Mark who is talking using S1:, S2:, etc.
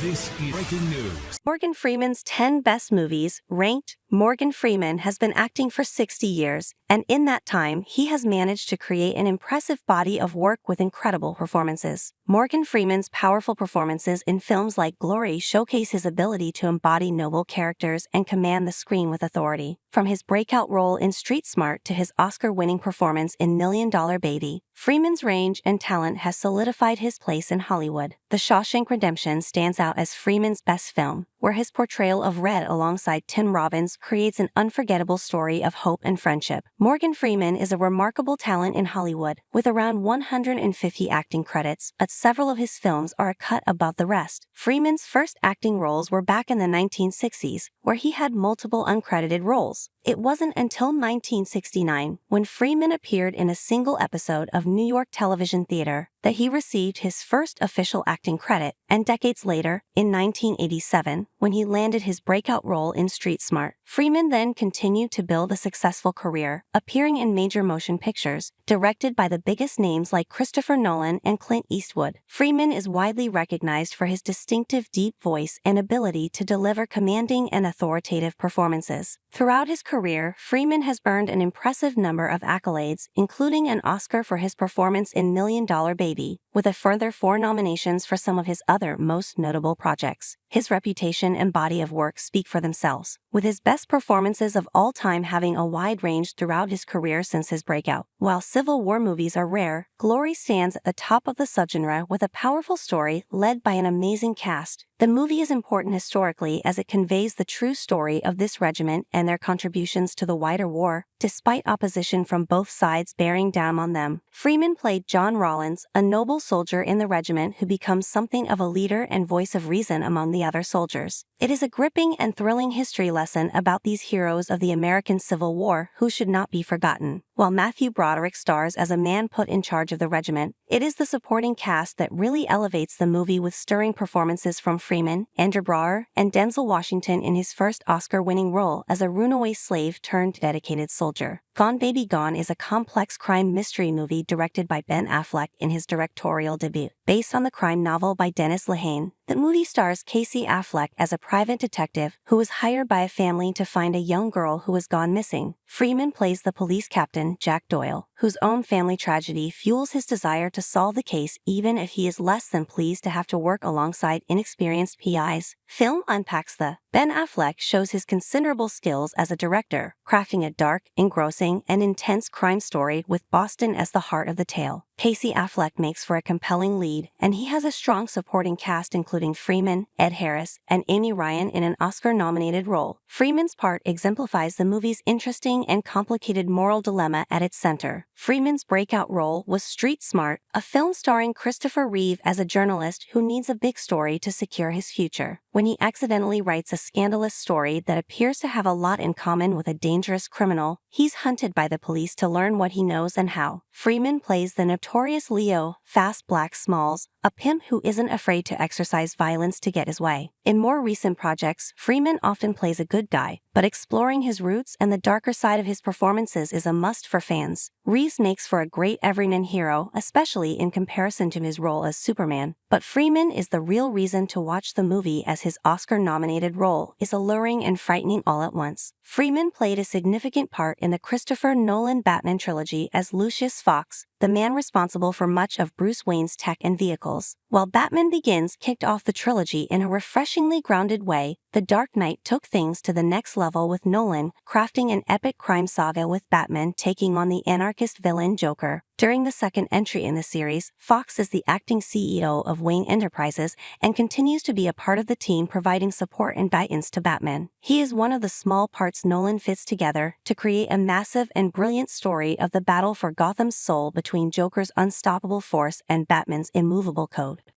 S1: This is breaking news.
S2: Morgan Freeman's 10 Best Movies ranked. Morgan Freeman has been acting for 60 years, and in that time, he has managed to create an impressive body of work with incredible performances. Morgan Freeman's powerful performances in films like Glory showcase his ability to embody noble characters and command the screen with authority. From his breakout role in Street Smart to his Oscar-winning performance in Million Dollar Baby, Freeman's range and talent has solidified his place in Hollywood. The Shawshank Redemption stands out as Freeman's best film, where his portrayal of Red alongside Tim Robbins creates an unforgettable story of hope and friendship. Morgan Freeman is a remarkable talent in Hollywood, with around 150 acting credits, but several of his films are a cut above the rest. Freeman's first acting roles were back in the 1960s, where he had multiple uncredited roles. It wasn't until 1969, when Freeman appeared in a single episode of New York Television Theater, that he received his first official acting credit, and decades later, in 1987, when he landed his breakout role in Street Smart. Freeman then continued to build a successful career, appearing in major motion pictures, directed by the biggest names like Christopher Nolan and Clint Eastwood. Freeman is widely recognized for his distinctive deep voice and ability to deliver commanding and authoritative performances. Throughout his career, Freeman has earned an impressive number of accolades, including an Oscar for his performance in Million Dollar Baby, with a further 4 nominations for some of his other most notable projects. His reputation and body of work speak for themselves, with his best performances of all time having a wide range throughout his career since his breakout. While Civil War movies are rare, Glory stands at the top of the subgenre with a powerful story led by an amazing cast. The movie is important historically as it conveys the true story of this regiment and their contributions to the wider war, despite opposition from both sides bearing down on them. Freeman played John Rawlins, a noble soldier in the regiment who becomes something of a leader and voice of reason among the other soldiers. It is a gripping and thrilling history lesson about these heroes of the American Civil War who should not be forgotten. While Matthew Broderick stars as a man put in charge of the regiment, it is the supporting cast that really elevates the movie with stirring performances from Freeman, Andrew Brower, and Denzel Washington in his first Oscar-winning role as a runaway slave turned dedicated soldier. Gone Baby Gone is a complex crime mystery movie directed by Ben Affleck in his directorial debut. Based on the crime novel by Dennis Lehane, the movie stars Casey Affleck as a private detective who is hired by a family to find a young girl who has gone missing. Freeman plays the police captain, Jack Doyle, whose own family tragedy fuels his desire to solve the case even if he is less than pleased to have to work alongside inexperienced PIs. Film unpacks the Ben Affleck shows his considerable skills as a director, crafting a dark, engrossing, and intense crime story with Boston as the heart of the tale. Casey Affleck makes for a compelling lead, and he has a strong supporting cast including Freeman, Ed Harris, and Amy Ryan in an Oscar-nominated role. Freeman's part exemplifies the movie's interesting and complicated moral dilemma at its center. Freeman's breakout role was Street Smart, a film starring Christopher Reeve as a journalist who needs a big story to secure his future. When he accidentally writes a scandalous story that appears to have a lot in common with a dangerous criminal, he's hunted by the police to learn what he knows and how. Freeman plays the notorious Leo, Fast Black Smalls, a pimp who isn't afraid to exercise violence to get his way. In more recent projects, Freeman often plays a good guy, but exploring his roots and the darker side of his performances is a must for fans. Reeves makes for a great everyman hero, especially in comparison to his role as Superman, but Freeman is the real reason to watch the movie as his Oscar-nominated role is alluring and frightening all at once. Freeman played a significant part in the Christopher Nolan Batman trilogy as Lucius Fox, the man responsible for much of Bruce Wayne's tech and vehicles. While Batman Begins kicked off the trilogy in a refreshingly grounded way, The Dark Knight took things to the next level with Nolan crafting an epic crime saga with Batman taking on the anarchist villain Joker. During the second entry in the series, Fox is the acting CEO of Wayne Enterprises and continues to be a part of the team providing support and guidance to Batman. He is one of the small parts Nolan fits together to create a massive and brilliant story of the battle for Gotham's soul between Joker's unstoppable force and Batman's immovable code.